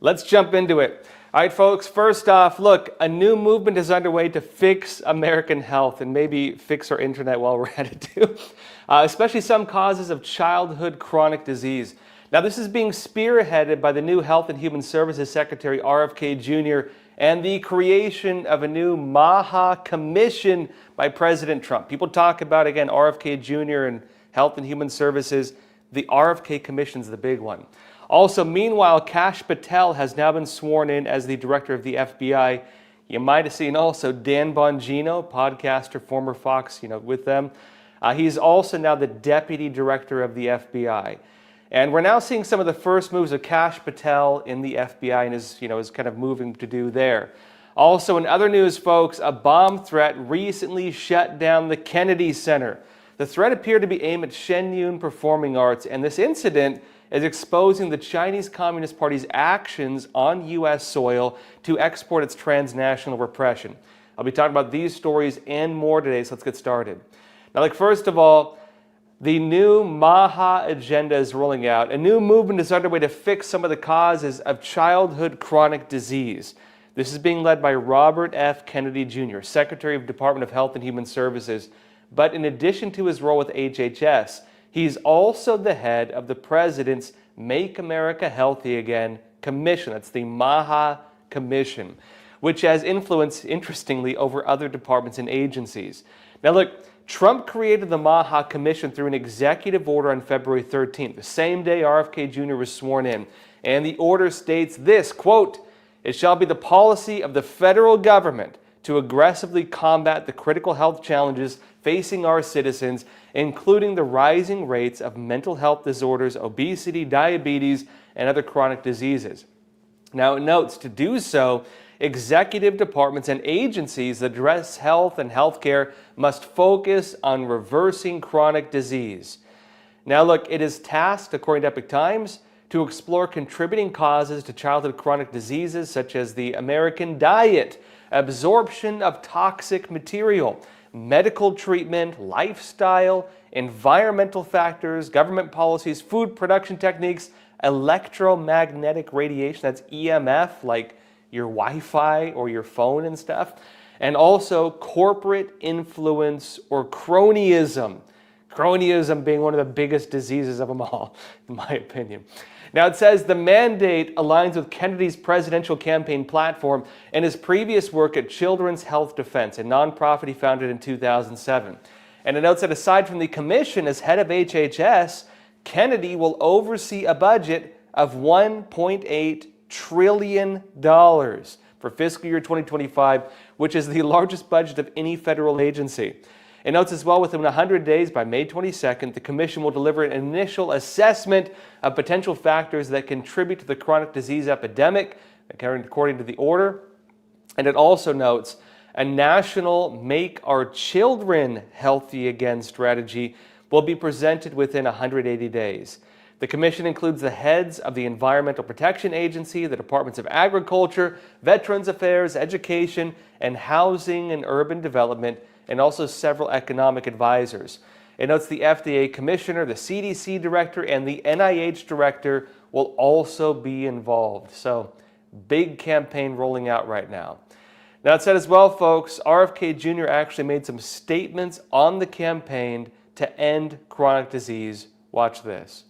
Let's jump into it. All right, folks, first off, look, a new movement is underway to fix American health and maybe fix our internet while we're at it too, especially some causes of childhood chronic disease. Now, this is being spearheaded by the new Health and Human Services Secretary, RFK Jr., and the creation of a new MAHA commission by President Trump. People talk about, again, RFK Jr. and Health and Human Services. The RFK commission is the big one. Also, meanwhile, Kash Patel has now been sworn in as the director of the FBI. You might have seen also Dan Bongino, podcaster, former Fox, with them. He's also now the deputy director of the FBI. And we're now seeing some of the first moves of Kash Patel in the FBI and is kind of moving to do there. Also, in other news, folks, a bomb threat recently shut down the Kennedy Center. The threat appeared to be aimed at Shen Performing Arts, and this incident is exposing the Chinese Communist Party's actions on U.S. soil to export its transnational repression. I'll be talking about these stories and more today, so let's get started. Now, first of all, the new MAHA agenda is rolling out. A new movement is underway to fix some of the causes of childhood chronic disease. This is being led by Robert F. Kennedy Jr., Secretary of the Department of Health and Human Services. But in addition to his role with HHS, he's also the head of the President's Make America Healthy Again Commission. That's the MAHA Commission, which has influence, interestingly, over other departments and agencies. Now look, Trump created the MAHA Commission through an executive order on February 13th, the same day RFK Jr. was sworn in. And the order states this, quote, "It shall be the policy of the federal government to aggressively combat the critical health challenges facing our citizens, including the rising rates of mental health disorders, obesity, diabetes, and other chronic diseases." Now it notes to do so, executive departments and agencies that address health and healthcare must focus on reversing chronic disease. Now look, it is tasked, according to Epic Times, to explore contributing causes to childhood chronic diseases such as the American diet, absorption of toxic material, medical treatment, lifestyle, environmental factors, government policies, food production techniques, electromagnetic radiation, that's EMF, like your Wi-Fi or your phone and stuff, and also corporate influence or cronyism. Cronyism being one of the biggest diseases of them all, in my opinion. Now it says the mandate aligns with Kennedy's presidential campaign platform and his previous work at Children's Health Defense, a nonprofit he founded in 2007. And it notes that aside from the commission as head of HHS, Kennedy will oversee a budget of $1.8 trillion for fiscal year 2025, which is the largest budget of any federal agency. It notes as well, within 100 days, by May 22nd, the commission will deliver an initial assessment of potential factors that contribute to the chronic disease epidemic, according to the order. And it also notes a national Make Our Children Healthy Again strategy will be presented within 180 days. The commission includes the heads of the Environmental Protection Agency, the Departments of Agriculture, Veterans Affairs, Education, and Housing and Urban Development, and also several economic advisors. It notes the FDA commissioner, the CDC director, and the NIH director will also be involved. So, big campaign rolling out right now. Now, it said as well, folks, RFK Jr. actually made some statements on the campaign to end chronic disease. Watch this.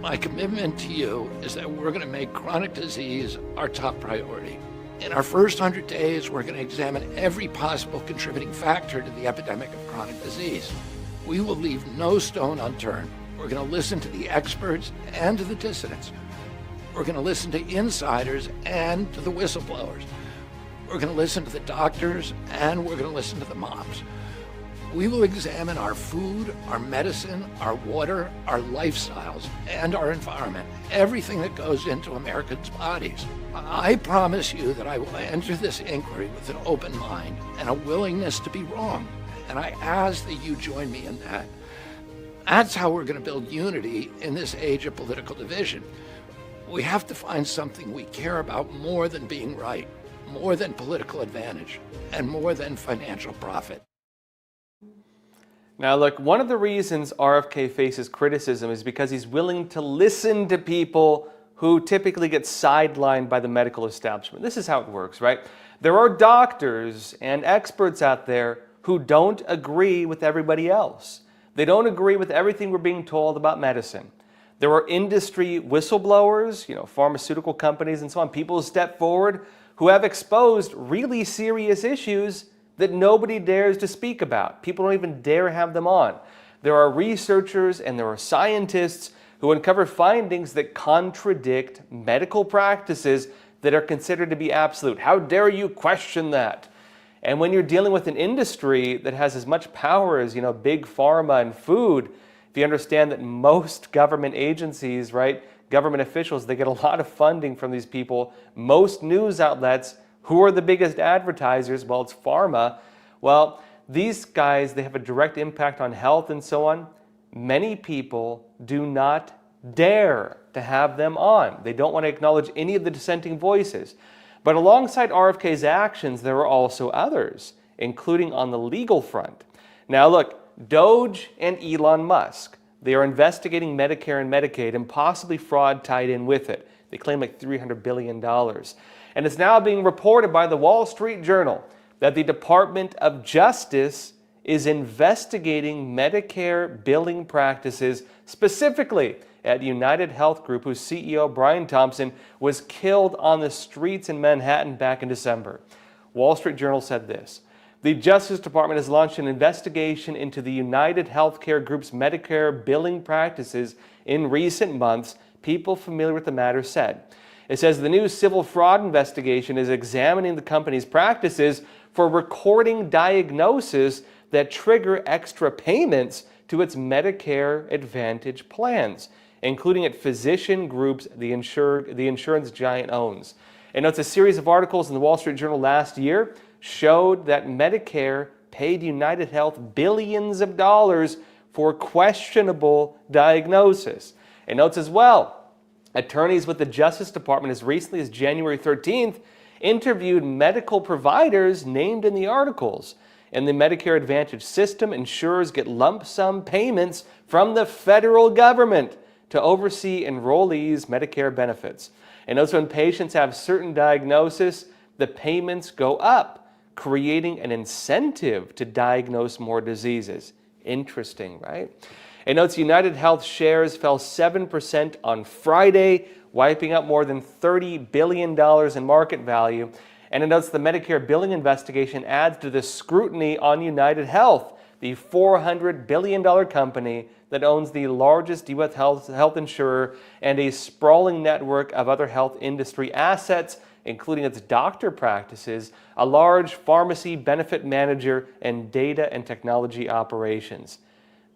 My commitment to you is that we're going to make chronic disease our top priority. In our first 100 days, we're going to examine every possible contributing factor to the epidemic of chronic disease. We will leave no stone unturned. We're going to listen to the experts and to the dissidents. We're going to listen to insiders and to the whistleblowers. We're going to listen to the doctors and we're going to listen to the moms. We will examine our food, our medicine, our water, our lifestyles, and our environment, everything that goes into Americans' bodies. I promise you that I will enter this inquiry with an open mind and a willingness to be wrong, and I ask that you join me in that. That's how we're going to build unity in this age of political division. We have to find something we care about more than being right, more than political advantage, and more than financial profit. Now look, one of the reasons RFK faces criticism is because he's willing to listen to people who typically get sidelined by the medical establishment. This is how it works, right? There are doctors and experts out there who don't agree with everybody else. They don't agree with everything we're being told about medicine. There are industry whistleblowers, pharmaceutical companies and so on, people who step forward who have exposed really serious issues that nobody dares to speak about. People don't even dare have them on. There are researchers and there are scientists who uncover findings that contradict medical practices that are considered to be absolute. How dare you question that? And when you're dealing with an industry that has as much power as, big pharma and food, if you understand that most government agencies, right, government officials, they get a lot of funding from these people. Most news outlets, who are the biggest advertisers? Well, it's pharma. Well, these guys, they have a direct impact on health and so on. Many people do not dare to have them on. They don't want to acknowledge any of the dissenting voices. But alongside RFK's actions, there are also others, including on the legal front. Now look, Doge and Elon Musk, they are investigating Medicare and Medicaid and possibly fraud tied in with it. They claim like $300 billion. And it's now being reported by the Wall Street Journal that the Department of Justice is investigating Medicare billing practices, specifically at UnitedHealth Group, whose CEO, Brian Thompson, was killed on the streets in Manhattan back in December. Wall Street Journal said this: the Justice Department has launched an investigation into the UnitedHealthcare Group's Medicare billing practices in recent months, people familiar with the matter said. It says the new civil fraud investigation is examining the company's practices for recording diagnoses that trigger extra payments to its Medicare Advantage plans, including at physician groups the insurance giant owns. And notes a series of articles in the Wall Street Journal last year showed that Medicare paid UnitedHealth billions of dollars for questionable diagnosis. It notes as well, attorneys with the Justice Department as recently as January 13th interviewed medical providers named in the articles. In the Medicare Advantage system, insurers get lump sum payments from the federal government to oversee enrollees' Medicare benefits. And also when patients have certain diagnosis, the payments go up, creating an incentive to diagnose more diseases. Interesting, right? It notes UnitedHealth shares fell 7% on Friday, wiping out more than $30 billion in market value. And it notes the Medicare billing investigation adds to the scrutiny on UnitedHealth, the $400 billion company that owns the largest U.S. health insurer and a sprawling network of other health industry assets, including its doctor practices, a large pharmacy benefit manager, and data and technology operations.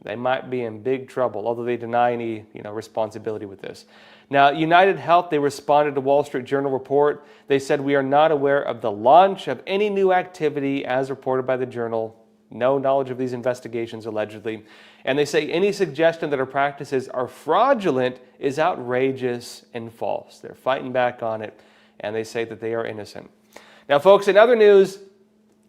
They might be in big trouble, although they deny any responsibility with this. Now, UnitedHealth, they responded to Wall Street Journal report. They said, we are not aware of the launch of any new activity as reported by the Journal. No knowledge of these investigations, allegedly. And they say any suggestion that our practices are fraudulent is outrageous and false. They're fighting back on it, and they say that they are innocent. Now, folks, in other news,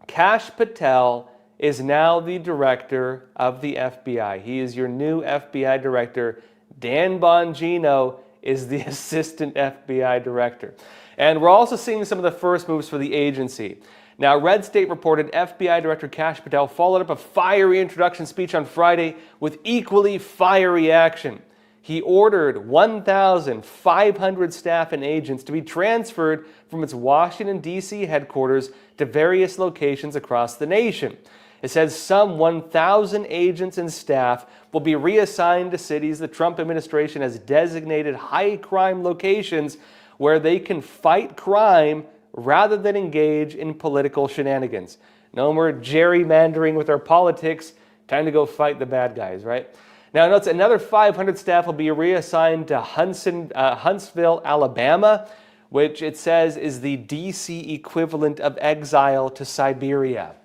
Kash Patel is now the director of the FBI. He is your new FBI director. Dan Bongino is the assistant FBI director. And we're also seeing some of the first moves for the agency. Now, Red State reported FBI Director Kash Patel followed up a fiery introduction speech on Friday with equally fiery action. He ordered 1,500 staff and agents to be transferred from its Washington, D.C. headquarters to various locations across the nation. It says some 1,000 agents and staff will be reassigned to cities the Trump administration has designated high-crime locations where they can fight crime rather than engage in political shenanigans. No more gerrymandering with our politics. Time to go fight the bad guys, right? Now, notice another 500 staff will be reassigned to Huntsville, Alabama, which it says is the D.C. equivalent of exile to Siberia.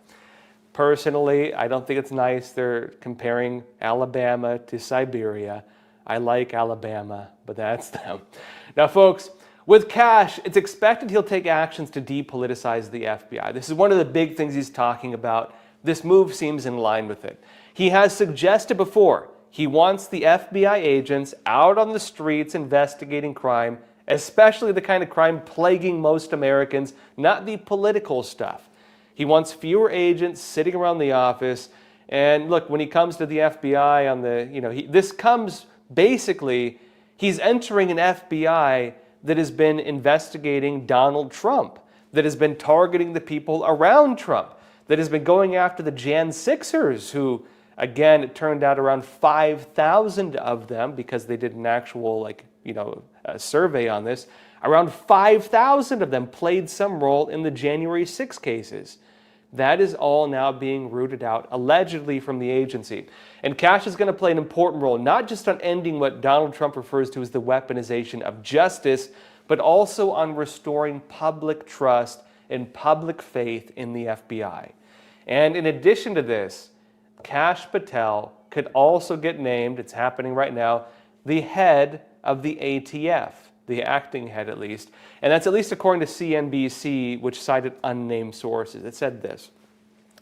Personally, I don't think it's nice they're comparing Alabama to Siberia. I like Alabama, but that's them. Now, folks, with Kash, it's expected he'll take actions to depoliticize the FBI. This is one of the big things he's talking about. This move seems in line with it. He has suggested before he wants the FBI agents out on the streets investigating crime especially the kind of crime plaguing most Americans, not the political stuff. He wants fewer agents sitting around the office. And look, when he comes to the FBI on the, this comes basically, he's entering an FBI that has been investigating Donald Trump, that has been targeting the people around Trump, that has been going after the Jan 6ers, who, again, it turned out around 5,000 of them, because they did an actual, a survey on this, around 5,000 of them played some role in the January 6 cases. That is all now being rooted out, allegedly, from the agency. And Kash is going to play an important role, not just on ending what Donald Trump refers to as the weaponization of justice, but also on restoring public trust and public faith in the FBI. And in addition to this, Kash Patel could also get named, it's happening right now, the head of the ATF, the acting head at least. And that's at least according to CNBC, which cited unnamed sources. It said this.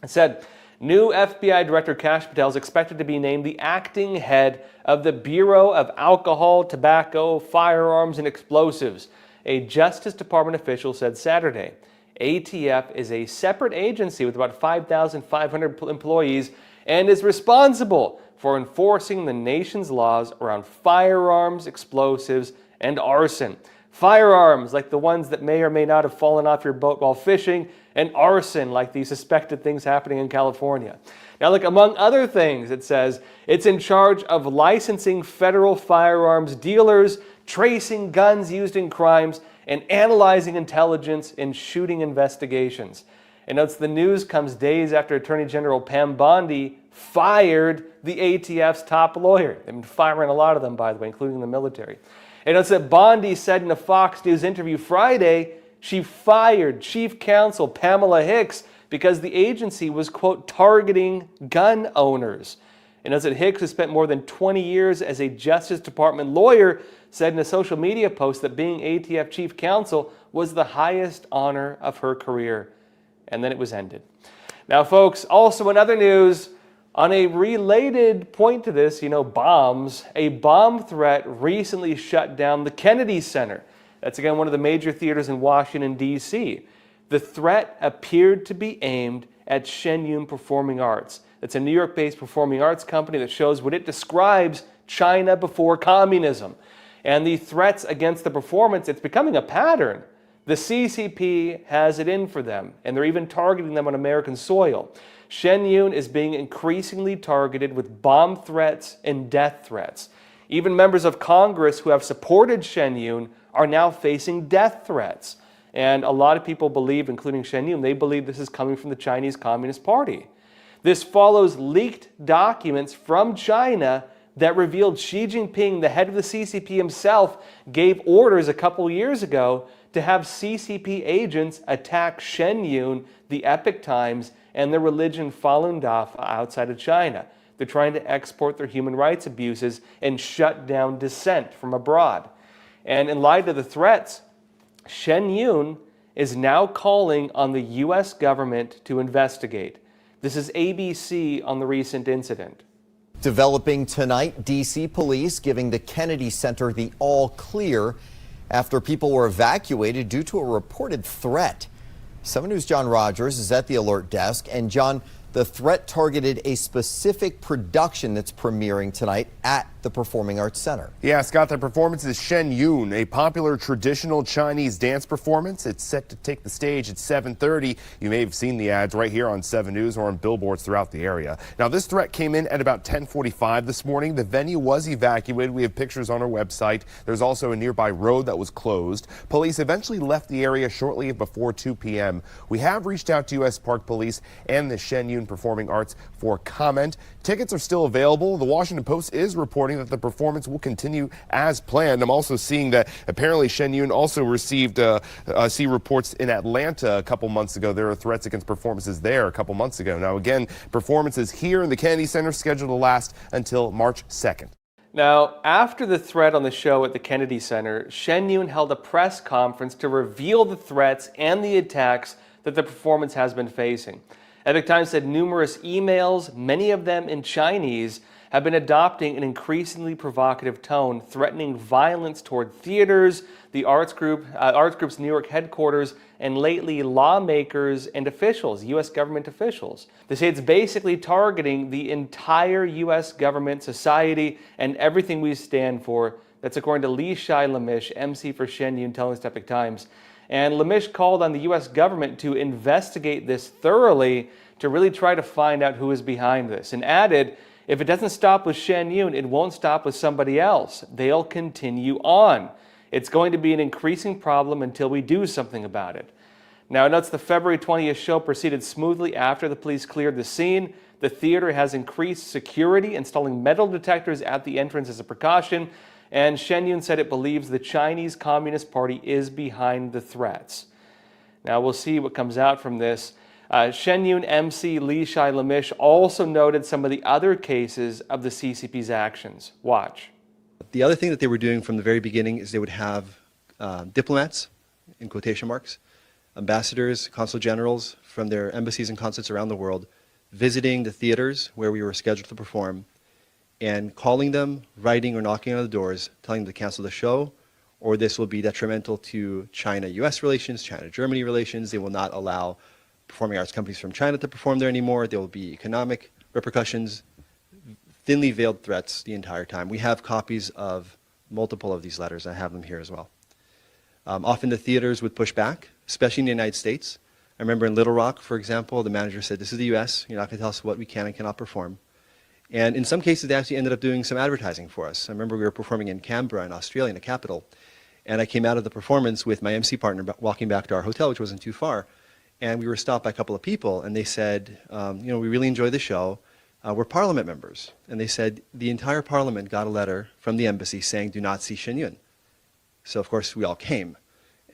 It said, new FBI Director Kash Patel is expected to be named the acting head of the Bureau of Alcohol, Tobacco, Firearms, and Explosives, a Justice Department official said Saturday. ATF is a separate agency with about 5,500 employees and is responsible for enforcing the nation's laws around firearms, explosives, and arson. Firearms, like the ones that may or may not have fallen off your boat while fishing, and arson, like the suspected things happening in California. Now, look, among other things, it says it's in charge of licensing federal firearms dealers, tracing guns used in crimes, and analyzing intelligence in shooting investigations. And notes the news comes days after Attorney General Pam Bondi fired the ATF's top lawyer. They've been firing a lot of them, by the way, including the military. And it's that Bondi said in a Fox News interview Friday, she fired Chief Counsel Pamela Hicks because the agency was, quote, targeting gun owners. And as that Hicks, who spent more than 20 years as a Justice Department lawyer, said in a social media post that being ATF Chief Counsel was the highest honor of her career. And then it was ended. Now, folks, also in other news, on a related point to this, bombs, a bomb threat recently shut down the Kennedy Center. That's, again, one of the major theaters in Washington, D.C. The threat appeared to be aimed at Shen Performing Arts. It's a New York-based performing arts company that shows what it describes China before communism. And the threats against the performance, it's becoming a pattern. The CCP has it in for them, and they're even targeting them on American soil. Shen is being increasingly targeted with bomb threats and death threats. Even members of Congress who have supported Shen are now facing death threats. And a lot of people believe, including Shen they believe this is coming from the Chinese Communist Party. This follows leaked documents from China that revealed Xi Jinping, the head of the CCP himself, gave orders a couple years ago to have CCP agents attack Shen the Epoch Times, and their religion Falun Dafa outside of China. They're trying to export their human rights abuses and shut down dissent from abroad. And in light of the threats, Shen is now calling on the U.S. government to investigate. This is ABC on the recent incident. Developing tonight, D.C. police giving the Kennedy Center the all clear after people were evacuated due to a reported threat. 7 News' John Rogers is at the alert desk. And John, the threat targeted a specific production that's premiering tonight at the Performing Arts Center. Yeah, Scott, the performance is Shen, a popular traditional Chinese dance performance. It's set to take the stage at 7:30. You may have seen the ads right here on 7 News or on billboards throughout the area. Now, this threat came in at about 10:45 this morning. The venue was evacuated. We have pictures on our website. There's also a nearby road that was closed. Police eventually left the area shortly before 2 p.m. We have reached out to U.S. Park Police and the Shen Performing Arts for comment. Tickets are still available. The Washington Post is reporting that the performance will continue as planned. I'm also seeing that apparently Shen also received reports in Atlanta a couple months ago. There are threats against performances there a couple months ago. Now, again, performances here in the Kennedy Center scheduled to last until March 2nd. Now, after the threat on the show at the Kennedy Center, Shen held a press conference to reveal the threats and the attacks that the performance has been facing. Epoch Times said numerous emails, many of them in Chinese, have been adopting an increasingly provocative tone, threatening violence toward theaters, the arts group's New York headquarters, and lately lawmakers and officials, U.S. government officials. They say it's basically targeting the entire U.S. government, society, and everything we stand for. That's according to Li Shai-Lamish, MC for Shen Yun, telling the Epoch Times. And Lamish called on the U.S. government to investigate this thoroughly to really try to find out who is behind this, and added, if it doesn't stop with Shen Yun, it won't stop with somebody else. They'll continue on. It's going to be an increasing problem until we do something about it. Now, it notes the February 20th show proceeded smoothly after the police cleared the scene. The theater has increased security, installing metal detectors at the entrance as a precaution. And Shen Yun said it believes the Chinese Communist Party is behind the threats. Now, we'll see what comes out from this. Shen Yun MC Li Shai-Lamish also noted some of the other cases of the CCP's actions. Watch. The other thing that they were doing from the very beginning is they would have diplomats, in quotation marks, ambassadors, consul generals from their embassies and consulates around the world, visiting the theaters where we were scheduled to perform, and calling them, writing or knocking on the doors, telling them to cancel the show, or this will be detrimental to China-US relations, China-Germany relations. They will not allow performing arts companies from China to perform there anymore. There will be economic repercussions, thinly veiled threats the entire time. We have copies of multiple of these letters. I have them here as well. Often the theaters would push back, especially in the United States. I remember in Little Rock, for example, the manager said, this is the US, you're not going to tell us what we can and cannot perform. And in some cases, they actually ended up doing some advertising for us. I remember we were performing in Canberra in Australia, in the capital, and I came out of the performance with my MC partner walking back to our hotel, which wasn't too far, and we were stopped by a couple of people, and they said, we really enjoy the show. We're parliament members. And they said the entire parliament got a letter from the embassy saying, do not see Shen Yun. So, of course, we all came.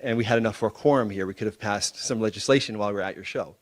And we had enough for a quorum here. We could have passed some legislation while we were at your show.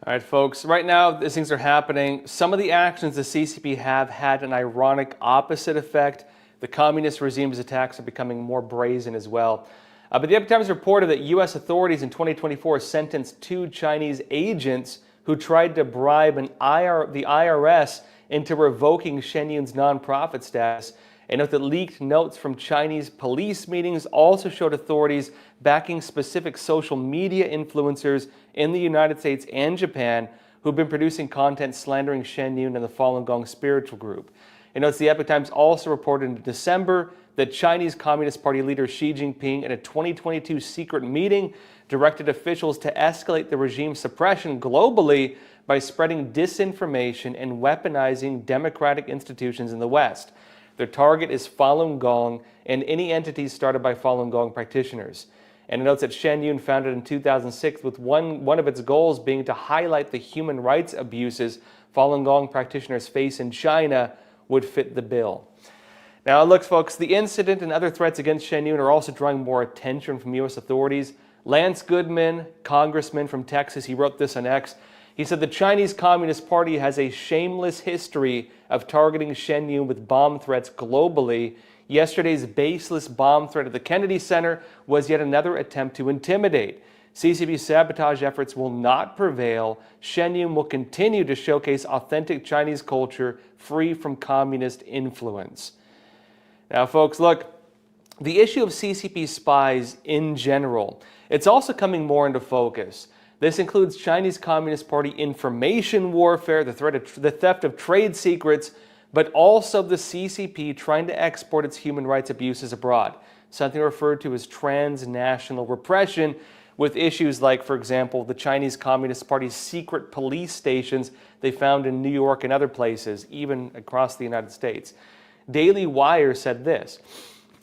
All right, folks, right now these things are happening. Some of the actions the CCP have had an ironic opposite effect. The communist regime's attacks are becoming more brazen as well. But the Epoch Times reported that U.S. authorities in 2024 sentenced 2 Chinese agents who tried to bribe the IRS into revoking Shen Yun's nonprofit status. And note that leaked notes from Chinese police meetings also showed authorities backing specific social media influencers in the United States and Japan who've been producing content slandering Shen Yun and the Falun Gong spiritual group. It notes the Epoch Times also reported in December that Chinese Communist Party leader Xi Jinping, at a 2022 secret meeting, directed officials to escalate the regime's suppression globally by spreading disinformation and weaponizing democratic institutions in the West. Their target is Falun Gong and any entities started by Falun Gong practitioners. And it notes that Shen Yun, founded in 2006, with one of its goals being to highlight the human rights abuses Falun Gong practitioners face in China, would fit the bill. Now, look, folks, the incident and other threats against Shen Yun are also drawing more attention from U.S. authorities. Lance Goodman, congressman from Texas, he wrote this on X. He said the Chinese Communist Party has a shameless history of targeting Shen Yun with bomb threats globally. Yesterday's baseless bomb threat at the Kennedy Center was yet another attempt to intimidate. CCP sabotage efforts will not prevail. Shen Yun will continue to showcase authentic Chinese culture free from communist influence. Now, folks, look, the issue of CCP spies in general, it's also coming more into focus. This includes Chinese Communist Party information warfare, the theft of trade secrets, but also the CCP trying to export its human rights abuses abroad, something referred to as transnational repression, with issues like, for example, the Chinese Communist Party's secret police stations they found in New York and other places, even across the United States. Daily Wire said this.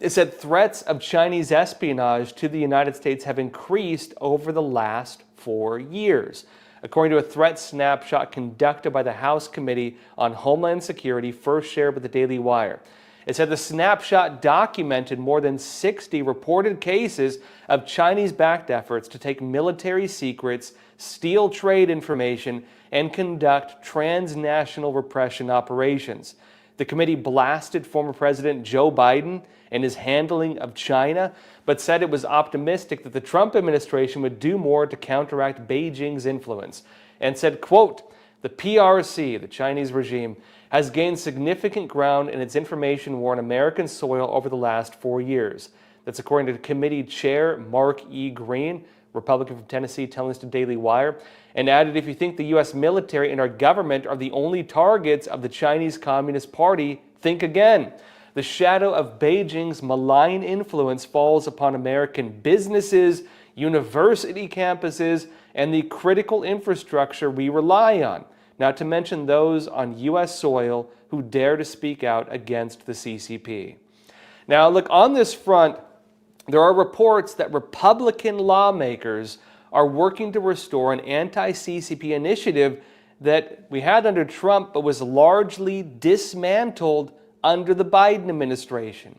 It said threats of Chinese espionage to the United States have increased over the last 4 years. According to a threat snapshot conducted by the House Committee on Homeland Security, first shared with the Daily Wire. It said the snapshot documented more than 60 reported cases of Chinese-backed efforts to take military secrets, steal trade information, and conduct transnational repression operations. The committee blasted former President Joe Biden and his handling of China, but said it was optimistic that the Trump administration would do more to counteract Beijing's influence, and said, quote, The PRC, the Chinese regime, has gained significant ground in its information war on American soil over the last 4 years. That's according to committee chair Mark E. Green, Republican from Tennessee, telling us to Daily Wire, and added, if you think the U.S. military and our government are the only targets of the Chinese Communist Party, think again. The shadow of Beijing's malign influence falls upon American businesses, university campuses, and the critical infrastructure we rely on, not to mention those on U.S. soil who dare to speak out against the CCP. Now, look, on this front, there are reports that Republican lawmakers are working to restore an anti-CCP initiative that we had under Trump but was largely dismantled under the Biden administration.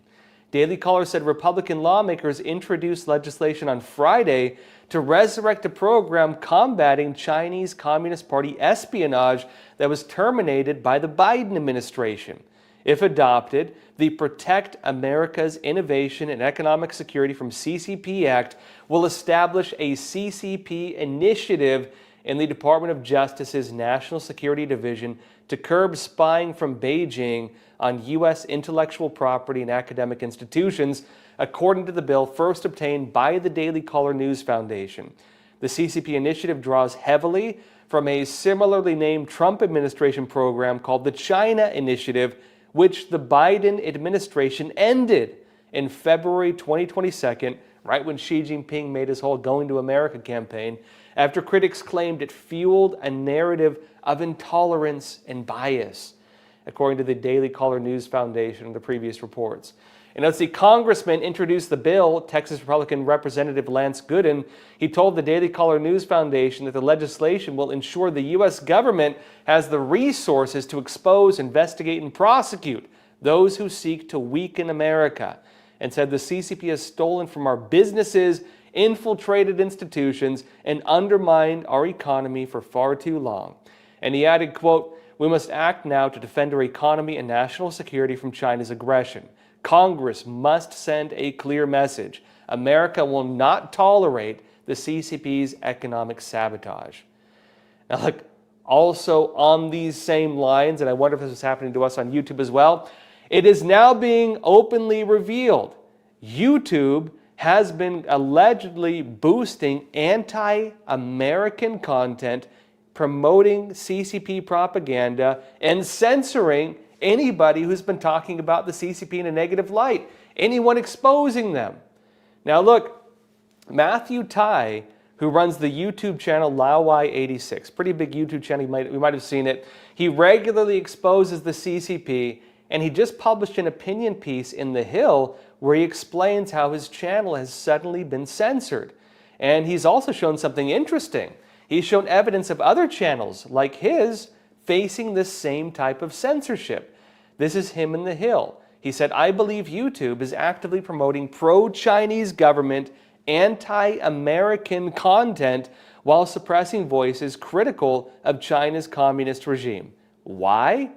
Daily Caller said Republican lawmakers introduced legislation on Friday to resurrect a program combating Chinese Communist Party espionage that was terminated by the Biden administration. If adopted, the Protect America's Innovation and Economic Security from CCP Act will establish a CCP initiative in the Department of Justice's National Security Division to curb spying from Beijing on U.S. intellectual property and academic institutions, according to the bill first obtained by the Daily Caller News Foundation. The CCP initiative draws heavily from a similarly named Trump administration program called the China Initiative, which the Biden administration ended in February 2022, right when Xi Jinping made his whole Going to America campaign, after critics claimed it fueled a narrative of intolerance and bias, according to the Daily Caller News Foundation and the previous reports. And as the congressman introduced the bill, Texas Republican Representative Lance Gooden, he told the Daily Caller News Foundation that the legislation will ensure the U.S. government has the resources to expose, investigate, and prosecute those who seek to weaken America, and said the CCP has stolen from our businesses, infiltrated institutions, and undermined our economy for far too long. And he added, quote, "We must act now to defend our economy and national security from China's aggression. Congress must send a clear message. America will not tolerate the CCP's economic sabotage." Now, look, also on these same lines, and I wonder if this is happening to us on YouTube as well, it is now being openly revealed YouTube has been allegedly boosting anti-American content, promoting CCP propaganda, and censoring anybody who's been talking about the CCP in a negative light, anyone exposing them. Now look, Matthew Tai, who runs the YouTube channel Lawai86, pretty big YouTube channel, we might have seen it, he regularly exposes the CCP, and he just published an opinion piece in The Hill where he explains how his channel has suddenly been censored. And he's also shown something interesting. He's shown evidence of other channels like his facing this same type of censorship. This is him in The Hill. He said, "I believe YouTube is actively promoting pro-Chinese government, anti-American content while suppressing voices critical of China's communist regime. Why?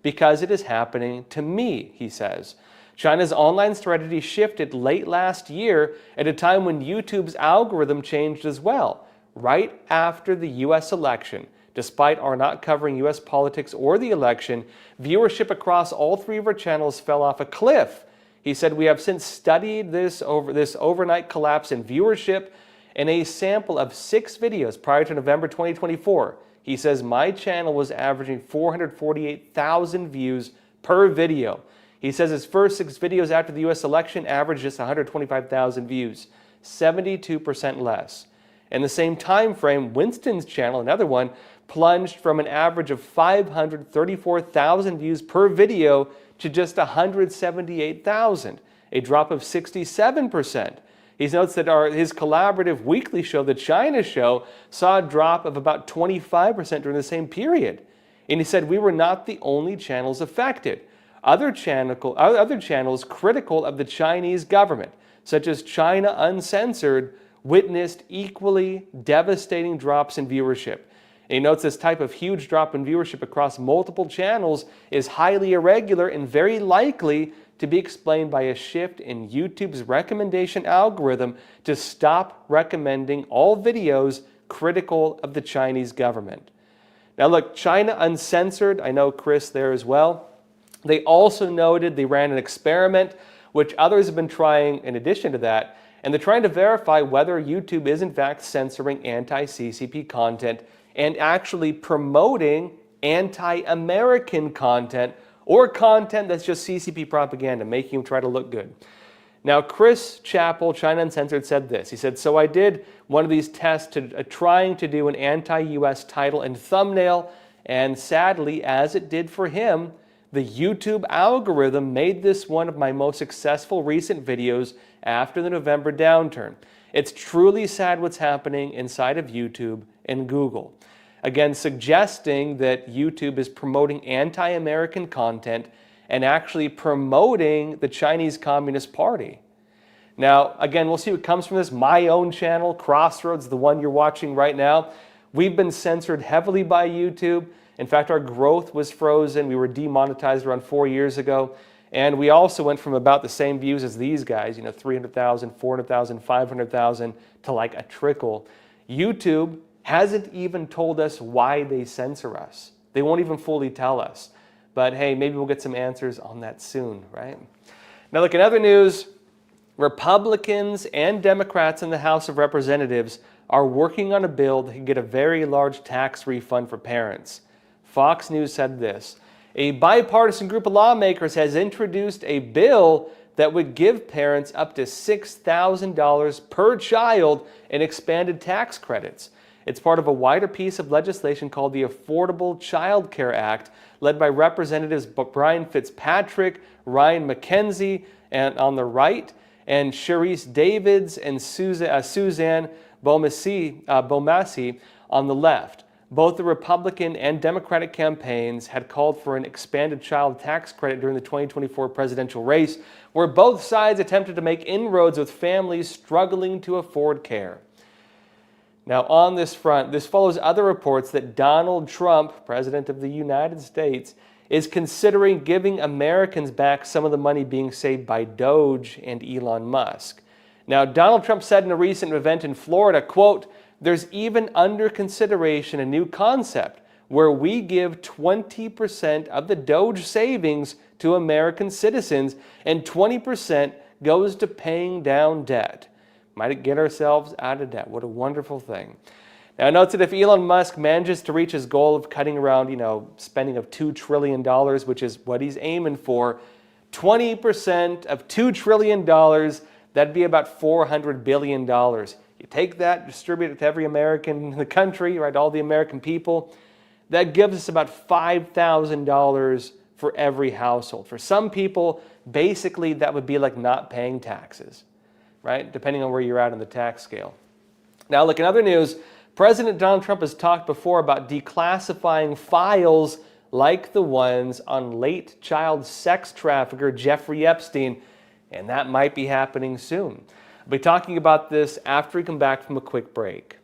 Because it is happening to me," he says. China's online strategy shifted late last year at a time when YouTube's algorithm changed as well, right after the U.S. election. Despite our not covering U.S. politics or the election, viewership across all three of our channels fell off a cliff. He said, "We have since studied this overnight collapse in viewership in a sample of 6 videos prior to November 2024. He says, "My channel was averaging 448,000 views per video." He says his first 6 videos after the U.S. election averaged just 125,000 views, 72% less. In the same time frame, Winston's channel, another one, plunged from an average of 534,000 views per video to just 178,000, a drop of 67%. He notes that his collaborative weekly show, The China Show, saw a drop of about 25% during the same period. And he said, "We were not the only channels affected. Other channels critical of the Chinese government, such as China Uncensored, witnessed equally devastating drops in viewership." And he notes this type of huge drop in viewership across multiple channels is highly irregular and very likely to be explained by a shift in YouTube's recommendation algorithm to stop recommending all videos critical of the Chinese government. Now look, China Uncensored, I know Chris there as well. They also noted they ran an experiment, which others have been trying in addition to that, and they're trying to verify whether YouTube is in fact censoring anti-CCP content and actually promoting anti-American content or content that's just CCP propaganda, making them try to look good. Now, Chris Chappell, China Uncensored, said this. He said, so I did one of these tests trying to do an anti-US title and thumbnail, and sadly, as it did for him, the YouTube algorithm made this one of my most successful recent videos after the November downturn. It's truly sad what's happening inside of YouTube and Google. Again, suggesting that YouTube is promoting anti-American content and actually promoting the Chinese Communist Party. Now, again, we'll see what comes from this. My own channel, Crossroads, the one you're watching right now, we've been censored heavily by YouTube. In fact, our growth was frozen. We were demonetized around 4 years ago. And we also went from about the same views as these guys, 300,000, 400,000, 500,000 to like a trickle. YouTube hasn't even told us why they censor us. They won't even fully tell us. But hey, maybe we'll get some answers on that soon, right? Now look, in other news, Republicans and Democrats in the House of Representatives are working on a bill that can get a very large tax refund for parents. Fox News said this, a bipartisan group of lawmakers has introduced a bill that would give parents up to $6,000 per child in expanded tax credits. It's part of a wider piece of legislation called the Affordable Child Care Act, led by Representatives Brian Fitzpatrick, Ryan McKenzie, and on the right, and Sharice Davids and Suzanne Bomasi on the left. Both the Republican and Democratic campaigns had called for an expanded child tax credit during the 2024 presidential race, where both sides attempted to make inroads with families struggling to afford care. Now, on this front, this follows other reports that Donald Trump, President of the United States, is considering giving Americans back some of the money being saved by Doge and Elon Musk. Now, Donald Trump said in a recent event in Florida, quote, there's even under consideration a new concept where we give 20% of the Doge savings to American citizens and 20% goes to paying down debt. Might get ourselves out of debt. What a wonderful thing. Now, note that if Elon Musk manages to reach his goal of cutting around, spending of $2 trillion, which is what he's aiming for, 20% of $2 trillion, that'd be about $400 billion. You take that, distribute it to every American in the country, right, all the American people, that gives us about $5,000 for every household. For some people, basically that would be like not paying taxes, right, depending on where you're at on the tax scale. Now, look, in other news, President Donald Trump has talked before about declassifying files like the ones on late child sex trafficker Jeffrey Epstein, and that might be happening soon. I'll be talking about this after we come back from a quick break.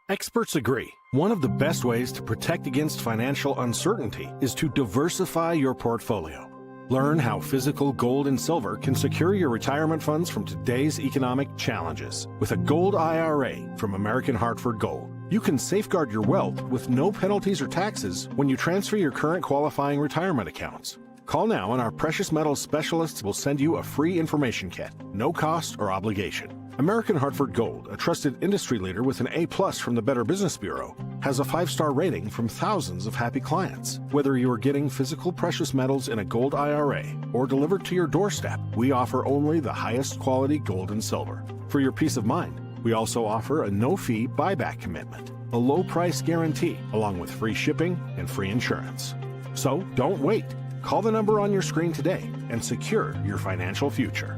Experts agree. One of the best ways to protect against financial uncertainty is to diversify your portfolio. Learn how physical gold and silver can secure your retirement funds from today's economic challenges. With a gold IRA from American Hartford Gold, you can safeguard your wealth with no penalties or taxes when you transfer your current qualifying retirement accounts. Call now and our precious metals specialists will send you a free information kit, no cost or obligation. American Hartford Gold, a trusted industry leader with an A+ from the Better Business Bureau, has a 5-star rating from thousands of happy clients. Whether you are getting physical precious metals in a gold IRA or delivered to your doorstep, we offer only the highest quality gold and silver. For your peace of mind, we also offer a no-fee buyback commitment, a low price guarantee, along with free shipping and free insurance. So don't wait. Call the number on your screen today and secure your financial future.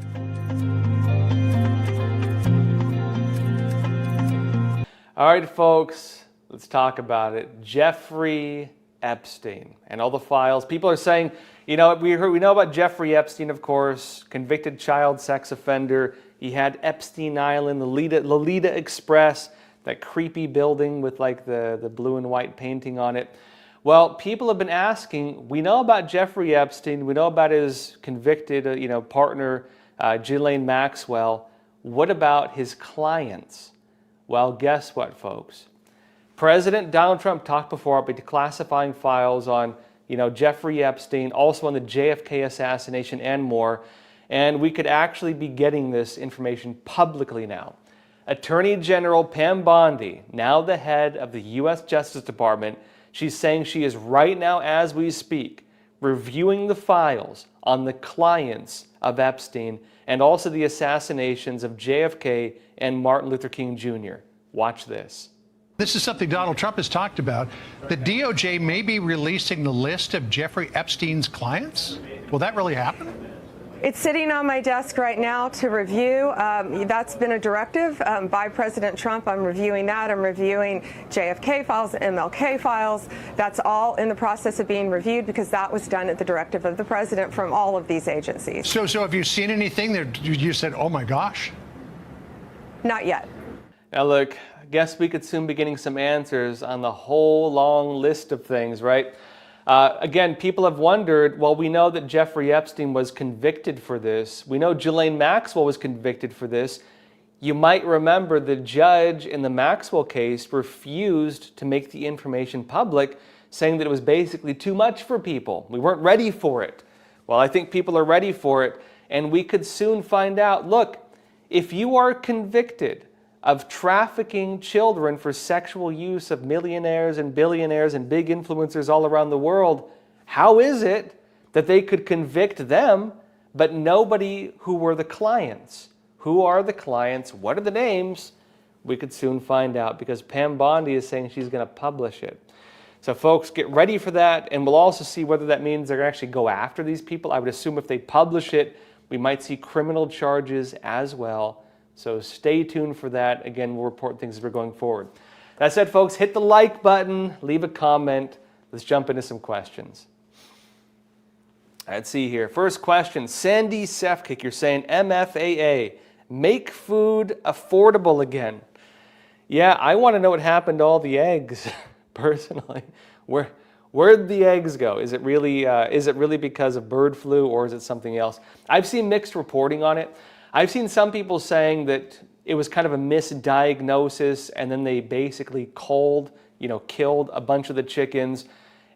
All right, folks, let's talk about it. Jeffrey Epstein and all the files. People are saying, we know about Jeffrey Epstein, of course, convicted child sex offender. He had Epstein Island, the Lolita Express, that creepy building with like the blue and white painting on it. Well, people have been asking, we know about Jeffrey Epstein, we know about his convicted partner, Ghislaine Maxwell. What about his clients? Well, guess what, folks? President Donald Trump talked before about declassifying files on, Jeffrey Epstein, also on the JFK assassination and more. And we could actually be getting this information publicly now. Attorney General Pam Bondi, now the head of the U.S. Justice Department, she's saying she is right now, as we speak, reviewing the files on the clients of Epstein and also the assassinations of JFK and Martin Luther King Jr. Watch this. This is something Donald Trump has talked about. The DOJ may be releasing the list of Jeffrey Epstein's clients. Will that really happen? It's sitting on my desk right now to review. That's been a directive by President Trump. I'm reviewing that. I'm reviewing JFK files, MLK files. That's all in the process of being reviewed because that was done at the directive of the president from all of these agencies. So have you seen anything that you said, oh my gosh? Not yet. Now look, I guess we could soon be getting some answers on the whole long list of things, right? Again, people have wondered, well, we know that Jeffrey Epstein was convicted for this. We know Ghislaine Maxwell was convicted for this. You might remember the judge in the Maxwell case refused to make the information public, saying that it was basically too much for people. We weren't ready for it. Well, I think people are ready for it, and we could soon find out. Look, if you are convicted of trafficking children for sexual use of millionaires and billionaires and big influencers all around the world, how is it that they could convict them, but nobody who were the clients? Who are the clients? What are the names? We could soon find out because Pam Bondi is saying she's going to publish it. So folks, get ready for that, and we'll also see whether that means they're going to actually go after these people. I would assume if they publish it, we might see criminal charges as well. So stay tuned for that. Again, we'll report things as we're going forward. That said, folks, hit the like button, leave a comment. Let's jump into some questions. Let's see here. First question, Sandy Sefkick, you're saying MFAA, make food affordable again. Yeah, I want to know what happened to all the eggs, personally. Where'd the eggs go? Is it really because of bird flu or is it something else? I've seen mixed reporting on it. I've seen some people saying that it was kind of a misdiagnosis and then they basically killed a bunch of the chickens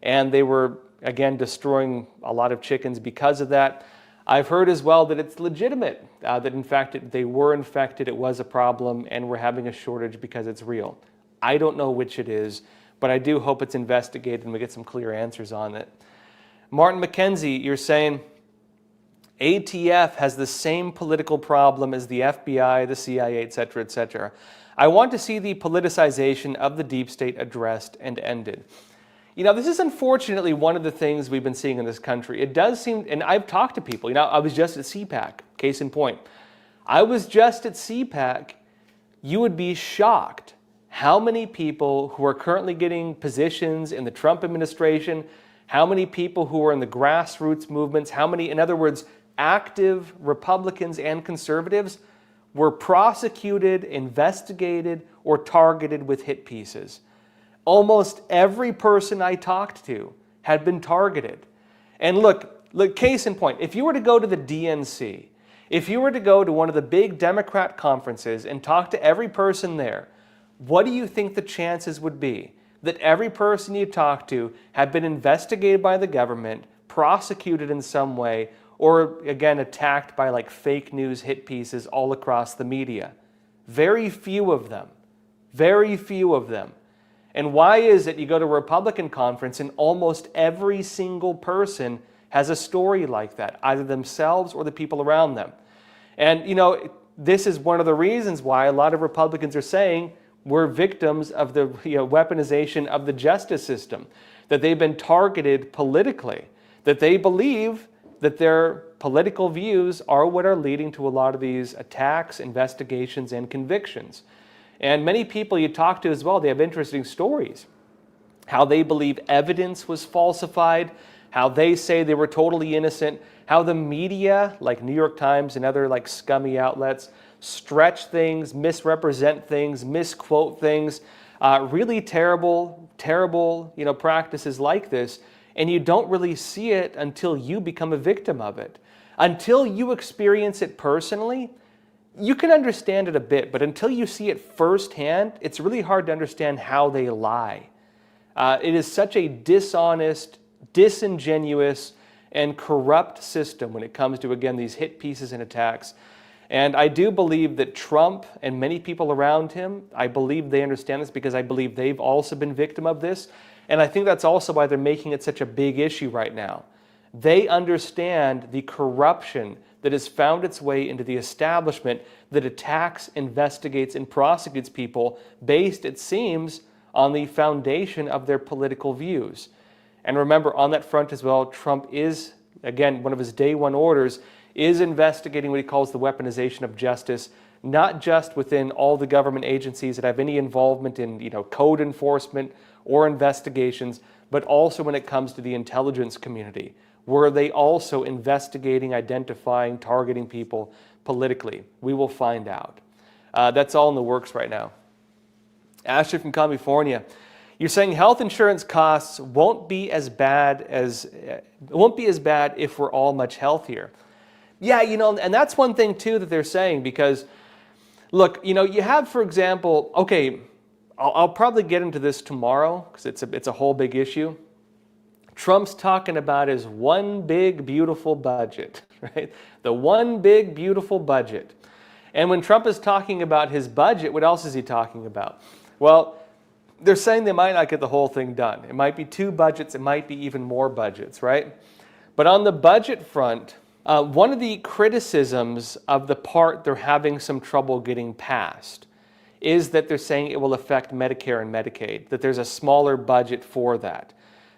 and they were, again, destroying a lot of chickens because of that. I've heard as well that it's legitimate, that in fact they were infected, it was a problem, and we're having a shortage because it's real. I don't know which it is, but I do hope it's investigated and we get some clear answers on it. Martin McKenzie, you're saying ATF has the same political problem as the FBI, the CIA, etc., etc. I want to see the politicization of the deep state addressed and ended. This is unfortunately one of the things we've been seeing in this country. It does seem, and I've talked to people, I was just at CPAC, case in point. I was just at CPAC. You would be shocked how many people who are currently getting positions in the Trump administration, how many people who are in the grassroots movements, how many, in other words, active Republicans and conservatives were prosecuted, investigated, or targeted with hit pieces. Almost every person I talked to had been targeted. And look, case in point, if you were to go to the DNC, if you were to go to one of the big Democrat conferences and talk to every person there, what do you think the chances would be that every person you talk to had been investigated by the government, prosecuted in some way, or again attacked by like fake news hit pieces all across the media? Very few of them. Very few of them. And why is it you go to a Republican conference and almost every single person has a story like that, either themselves or the people around them? And this is one of the reasons why a lot of Republicans are saying we're victims of the weaponization of the justice system, that they've been targeted politically, that they believe that their political views are what are leading to a lot of these attacks, investigations, and convictions. And many people you talk to as well, they have interesting stories. How they believe evidence was falsified, how they say they were totally innocent, how the media, like New York Times and other like scummy outlets, stretch things, misrepresent things, misquote things, really terrible practices like this. And you don't really see it until you become a victim of it. Until you experience it personally, you can understand it a bit, but until you see it firsthand, it's really hard to understand how they lie. It is such a dishonest, disingenuous, and corrupt system when it comes to, again, these hit pieces and attacks. And I do believe that Trump and many people around him, I believe they understand this because I believe they've also been victim of this. And I think that's also why they're making it such a big issue right now. They understand the corruption that has found its way into the establishment that attacks, investigates, and prosecutes people based, it seems, on the foundation of their political views. And remember, on that front as well, Trump is, again, one of his day one orders is investigating what he calls the weaponization of justice, not just within all the government agencies that have any involvement in, code enforcement or investigations, but also when it comes to the intelligence community, where they also investigating, identifying, targeting people politically. We will find out. That's all in the works right now. Ashley from California, you're saying health insurance costs won't be as bad if we're all much healthier. Yeah, and that's one thing too that they're saying, because look, you have, for example, okay, I'll probably get into this tomorrow because it's a whole big issue. Trump's talking about his one big beautiful budget, right? The one big beautiful budget. And when Trump is talking about his budget, what else is he talking about? Well, they're saying they might not get the whole thing done. It might be 2 budgets, it might be even more budgets, right? But on the budget front, one of the criticisms of the part they're having some trouble getting past is that they're saying it will affect Medicare and Medicaid, that there's a smaller budget for that.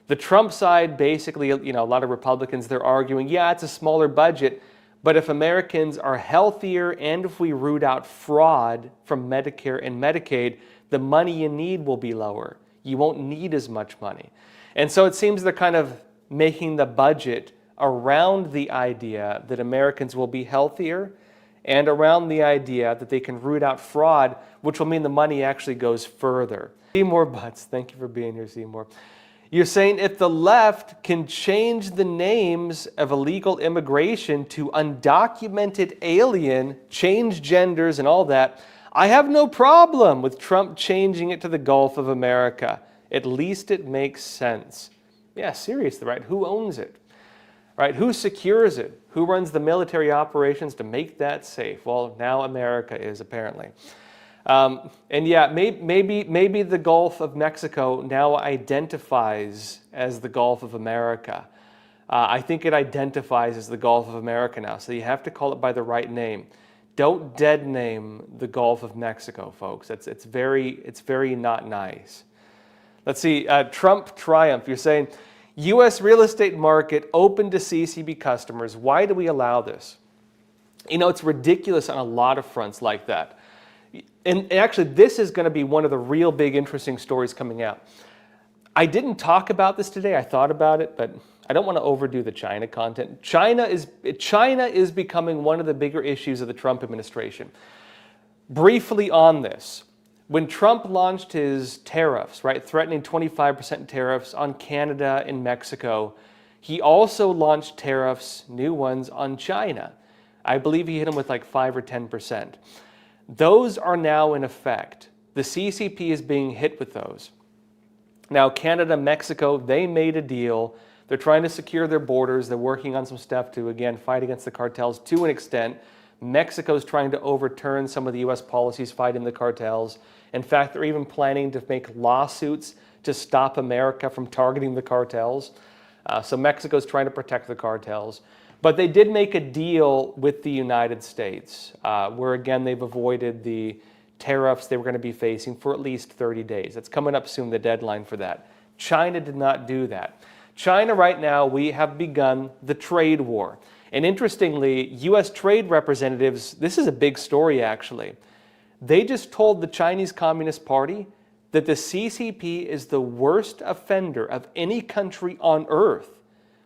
The Trump side, basically, a lot of Republicans, they're arguing, yeah, it's a smaller budget, but if Americans are healthier and if we root out fraud from Medicare and Medicaid, the money you need will be lower. You won't need as much money. And so it seems they're kind of making the budget around the idea that Americans will be healthier and around the idea that they can root out fraud, which will mean the money actually goes further. Seymour Butts, thank you for being here, Seymour. You're saying if the left can change the names of illegal immigration to undocumented alien, change genders and all that, I have no problem with Trump changing it to the Gulf of America. At least it makes sense. Yeah, seriously, right? Who owns it? Right? Who secures it? Who runs the military operations to make that safe? Well, now America is, apparently. And yeah, maybe the Gulf of Mexico now identifies as the Gulf of America. I think it identifies as the Gulf of America now, so you have to call it by the right name. Don't dead name the Gulf of Mexico, folks. It's very not nice. Let's see, Trump triumph. You're saying, U.S. real estate market open to CCP customers. Why do we allow this? It's ridiculous on a lot of fronts like that. And actually, this is going to be one of the real big interesting stories coming out. I didn't talk about this today. I thought about it, but I don't want to overdo the China content. China is becoming one of the bigger issues of the Trump administration. Briefly on this, when Trump launched his tariffs, right, threatening 25% tariffs on Canada and Mexico, he also launched tariffs, new ones, on China. I believe he hit them with like 5 or 10%. Those are now in effect. The CCP is being hit with those. Now, Canada, Mexico, they made a deal. They're trying to secure their borders. They're working on some stuff to, again, fight against the cartels to an extent. Mexico's trying to overturn some of the U.S. policies fighting the cartels. In fact, they're even planning to make lawsuits to stop America from targeting the cartels. So Mexico's trying to protect the cartels. But they did make a deal with the United States, where, again, they've avoided the tariffs they were going to be facing for at least 30 days. That's coming up soon, the deadline for that. China did not do that. China right now, we have begun the trade war. And interestingly, U.S. trade representatives, this is a big story actually, they just told the Chinese Communist Party that the CCP is the worst offender of any country on earth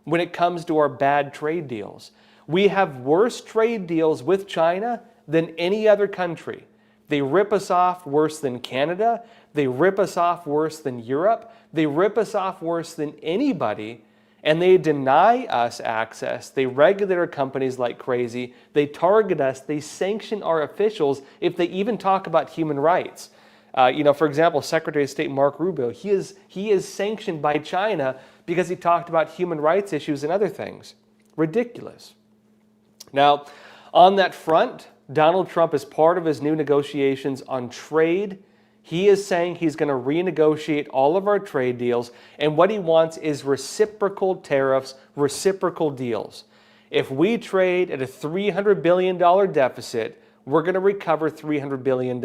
when it comes to our bad trade deals. We have worse trade deals with China than any other country. They rip us off worse than Canada. They rip us off worse than Europe. They rip us off worse than anybody And they deny us access. They regulate our companies like crazy. They target us. They sanction our officials if they even talk about human rights. For example, Secretary of State Mark Rubio, he is sanctioned by China because he talked about human rights issues and other things. Ridiculous. Now, on that front, Donald Trump, as part of his new negotiations on trade, he is saying he's going to renegotiate all of our trade deals, and what he wants is reciprocal tariffs, reciprocal deals. If we trade at a $300 billion deficit, we're going to recover $300 billion.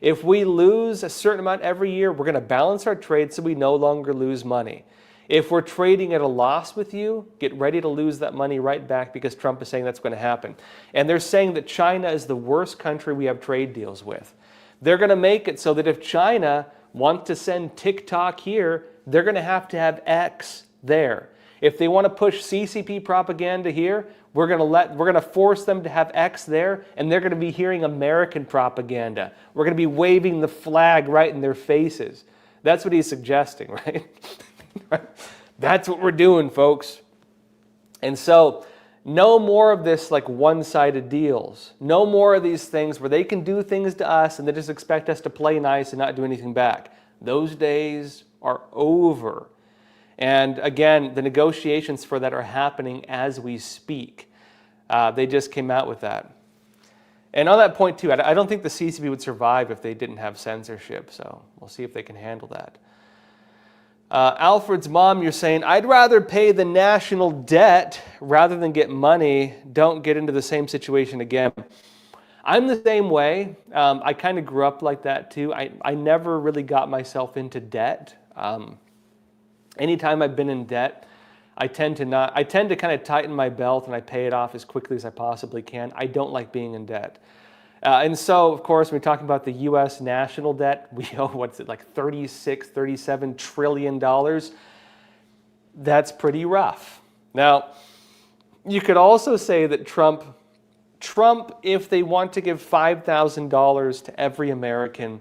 If we lose a certain amount every year, we're going to balance our trade so we no longer lose money. If we're trading at a loss with you, get ready to lose that money right back, because Trump is saying that's going to happen. And they're saying that China is the worst country we have trade deals with. They're going to make it so that if China wants to send TikTok here, they're going to have X there. If they want to push CCP propaganda here, we're going to force them to have X there, and they're going to be hearing American propaganda. We're going to be waving the flag right in their faces. That's what he's suggesting, right? That's what we're doing, folks. And so, no more of this like one-sided deals. No more of these things where they can do things to us and they just expect us to play nice and not do anything back. Those days are over. And again, the negotiations for that are happening as we speak. They just came out with that. And on that point too, I don't think the CCP would survive if they didn't have censorship. So we'll see if they can handle that. Alfred's mom, you're saying, I'd rather pay the national debt rather than get money. Don't get into the same situation again. I'm the same way. I kind of grew up like that too. I never really got myself into debt. Anytime I've been in debt, I tend to kind of tighten my belt and I pay it off as quickly as I possibly can. I don't like being in debt. And so, of course, when we're talking about the U.S. national debt, we owe, like $37 trillion. That's pretty rough. Now, you could also say that Trump, if they want to give $5,000 to every American,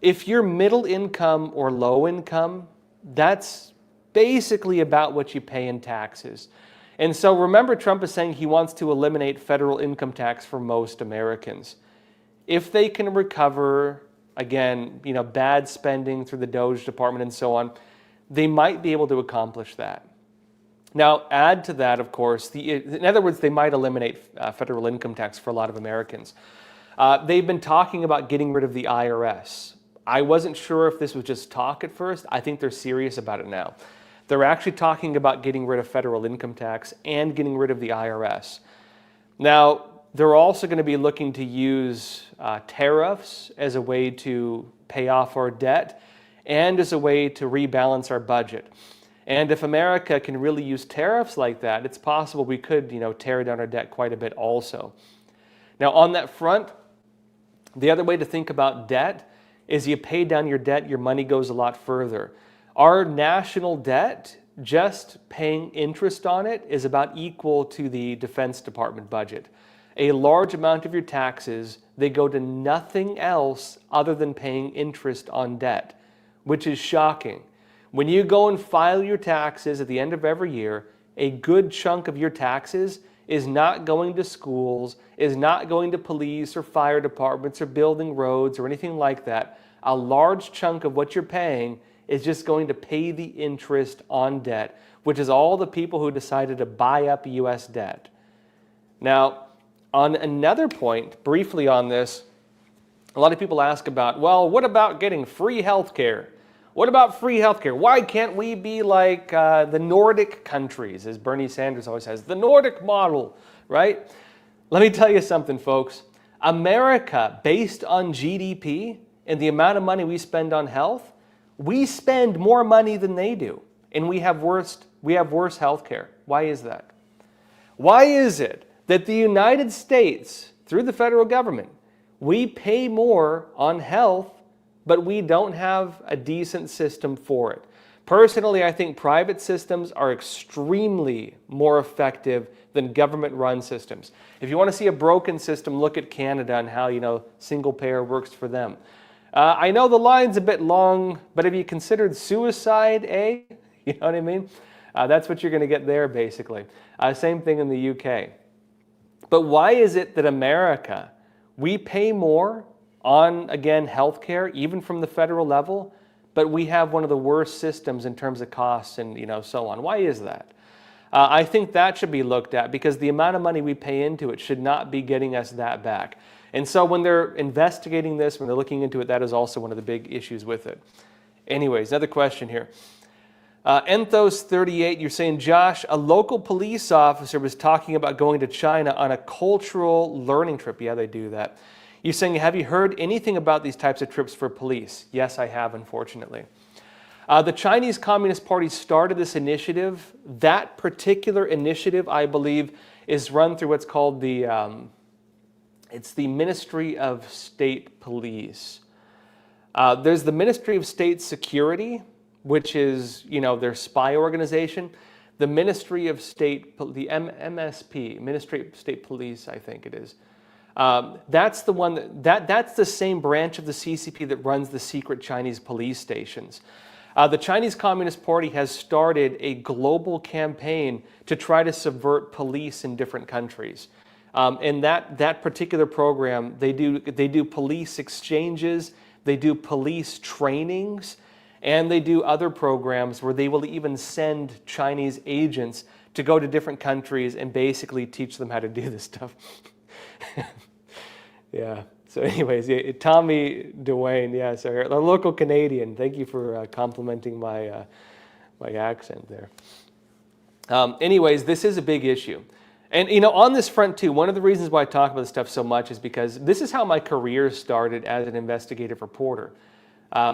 if you're middle income or low income, that's basically about what you pay in taxes. And so remember, Trump is saying he wants to eliminate federal income tax for most Americans. If they can recover, again, bad spending through the Doge Department and so on, they might be able to accomplish that. Now, add to that, of course, in other words, they might eliminate federal income tax for a lot of Americans. They've been talking about getting rid of the IRS. I wasn't sure if this was just talk at first. I think they're serious about it now. They're actually talking about getting rid of federal income tax and getting rid of the IRS. Now, they're also going to be looking to use tariffs as a way to pay off our debt and as a way to rebalance our budget. And if America can really use tariffs like that, it's possible we could, tear down our debt quite a bit also. Now, on that front, the other way to think about debt is you pay down your debt, your money goes a lot further. Our national debt, just paying interest on it, is about equal to the Defense Department budget. A large amount of your taxes, they go to nothing else other than paying interest on debt, which is shocking. When you go and file your taxes at the end of every year, a good chunk of your taxes is not going to schools, is not going to police or fire departments or building roads or anything like that. A large chunk of what you're paying is just going to pay the interest on debt, which is all the people who decided to buy up U.S. debt. Now, on another point, briefly on this, a lot of people ask about, well, what about getting free health care? What about free health care? Why can't we be like the Nordic countries, as Bernie Sanders always says, the Nordic model, right? Let me tell you something, folks. America, based on GDP and the amount of money we spend on health, we spend more money than they do, and we have worse health care. Why is that? Why is it that the United States, through the federal government, we pay more on health, but we don't have a decent system for it? Personally, I think private systems are extremely more effective than government-run systems. If you want to see a broken system, look at Canada and how, single payer works for them. I know the line's a bit long, but have you considered suicide, eh? You know what I mean? That's what you're going to get there, basically. Same thing in the UK. But why is it that America, we pay more on, again, healthcare, even from the federal level, but we have one of the worst systems in terms of costs and so on? Why is that? I think that should be looked at, because the amount of money we pay into it should not be getting us that back. And so when they're investigating this, when they're looking into it, that is also one of the big issues with it. Anyways, another question here. Enthos38, you're saying, Josh, a local police officer was talking about going to China on a cultural learning trip. Yeah, they do that. You're saying, have you heard anything about these types of trips for police? Yes, I have, unfortunately. The Chinese Communist Party started this initiative. That particular initiative, I believe, is run through what's called it's the Ministry of State Police. There's the Ministry of State Security, which is, their spy organization. The Ministry of State, the MSP, Ministry of State Police, I think it is. That's the one that's the same branch of the CCP that runs the secret Chinese police stations. The Chinese Communist Party has started a global campaign to try to subvert police in different countries. In that particular program, they do police exchanges, they do police trainings, and they do other programs where they will even send Chinese agents to go to different countries and basically teach them how to do this stuff. Yeah. So anyways, Tommy Dwayne, yeah, sorry, a local Canadian. Thank you for complimenting my accent there. Anyways, this is a big issue. And on this front too, one of the reasons why I talk about this stuff so much is because this is how my career started as an investigative reporter.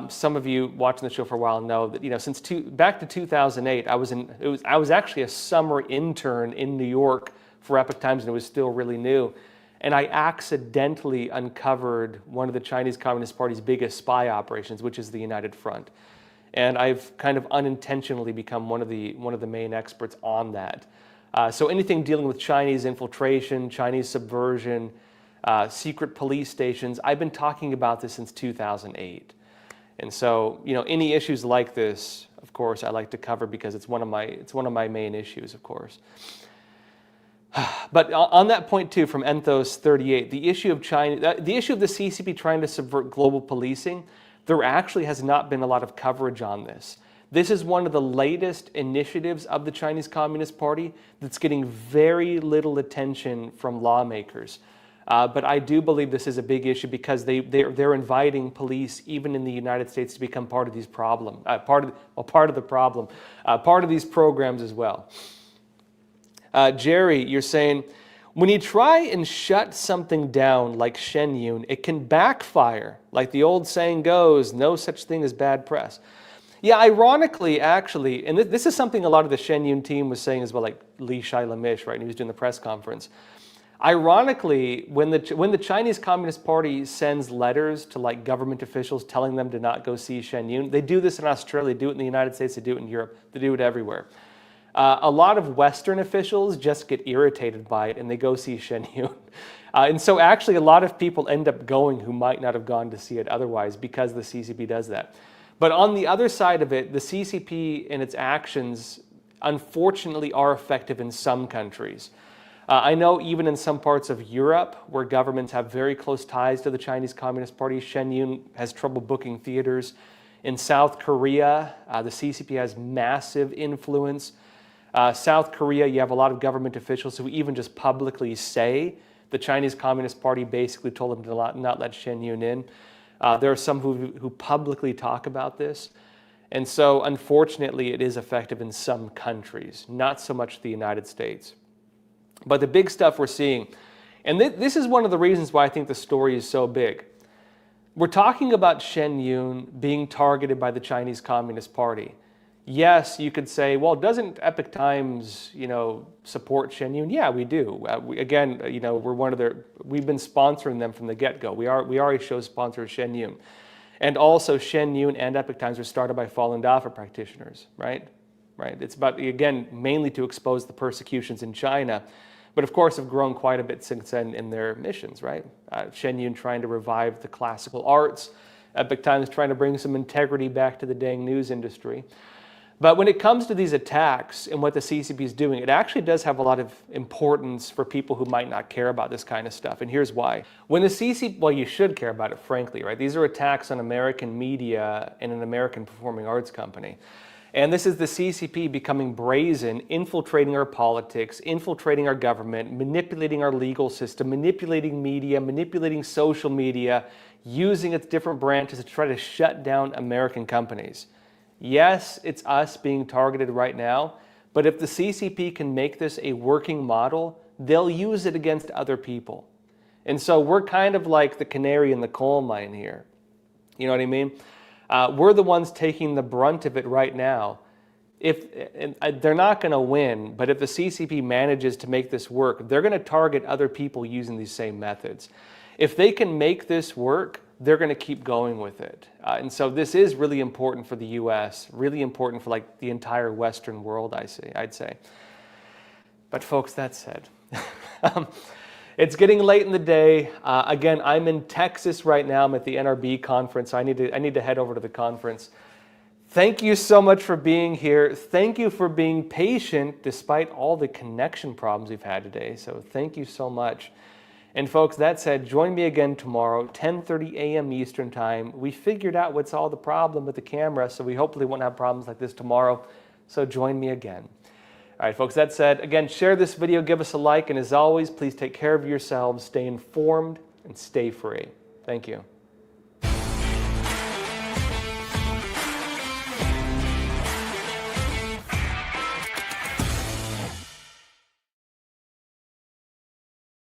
Some of you watching the show for a while know that since back to 2008, I was actually a summer intern in New York for Epoch Times, and it was still really new. And I accidentally uncovered one of the Chinese Communist Party's biggest spy operations, which is the United Front. And I've kind of unintentionally become one of the main experts on that. So anything dealing with Chinese infiltration, Chinese subversion, secret police stations, I've been talking about this since 2008. And so, any issues like this, of course, I like to cover because it's one of my main issues, of course. But on that point too, from Enthos38, the issue of China, the issue of the CCP trying to subvert global policing, there actually has not been a lot of coverage on this. This is one of the latest initiatives of the Chinese Communist Party that's getting very little attention from lawmakers. But I do believe this is a big issue because they're inviting police, even in the United States, to become part of these part of these programs as well. Jerry, you're saying, when you try and shut something down like Shen Yun, it can backfire. Like the old saying goes, no such thing as bad press. Yeah, ironically, actually, and this is something a lot of the Shen Yun team was saying as well, like Li Shai-Lamish, right? And he was doing the press conference. Ironically, when the Chinese Communist Party sends letters to like government officials telling them to not go see Shen Yun, they do this in Australia, they do it in the United States, they do it in Europe, they do it everywhere. A lot of Western officials just get irritated by it and they go see Shen Yun. And so actually a lot of people end up going who might not have gone to see it otherwise because the CCP does that. But on the other side of it, the CCP and its actions unfortunately are effective in some countries. I know even in some parts of Europe where governments have very close ties to the Chinese Communist Party, Shen Yun has trouble booking theaters. In South Korea, the CCP has massive influence. South Korea, you have a lot of government officials who even just publicly say the Chinese Communist Party basically told them to not let Shen Yun in. There are some who publicly talk about this. And so, unfortunately, it is effective in some countries, not so much the United States. But the big stuff we're seeing, and this is one of the reasons why I think the story is so big. We're talking about Shen Yun being targeted by the Chinese Communist Party. Yes, you could say, well, doesn't Epoch Times, support Shen Yun? Yeah, we do. We've been sponsoring them from the get-go. We are a show sponsor of Shen Yun. And also Shen Yun and Epoch Times were started by Falun Dafa practitioners, right? It's about, again, mainly to expose the persecutions in China, but of course have grown quite a bit since then in their missions, right? Shen Yun trying to revive the classical arts, Epoch Times trying to bring some integrity back to the dang news industry. But when it comes to these attacks and what the CCP is doing, it actually does have a lot of importance for people who might not care about this kind of stuff. And here's why. When the CCP, well, you should care about it, frankly, right? These are attacks on American media and an American performing arts company. And this is the CCP becoming brazen, infiltrating our politics, infiltrating our government, manipulating our legal system, manipulating media, manipulating social media, using its different branches to try to shut down American companies. Yes, it's us being targeted right now, but if the CCP can make this a working model, they'll use it against other people. And so we're kind of like the canary in the coal mine here. You know what I mean? We're the ones taking the brunt of it right now. They're not going to win, but if the CCP manages to make this work, they're going to target other people using these same methods. If they can make this work, they're going to keep going with it. And so this is really important for the U.S., really important for like the entire Western world, I'd say. But folks, that said, it's getting late in the day. Again, I'm in Texas right now. I'm at the NRB conference. I need to head over to the conference. Thank you so much for being here. Thank you for being patient despite all the connection problems we've had today. So thank you so much. And folks, that said, join me again tomorrow, 10:30 a.m. Eastern Time. We figured out what's all the problem with the camera, so we hopefully won't have problems like this tomorrow. So join me again. All right, folks, that said, again, share this video, give us a like, and as always, please take care of yourselves, stay informed, and stay free. Thank you.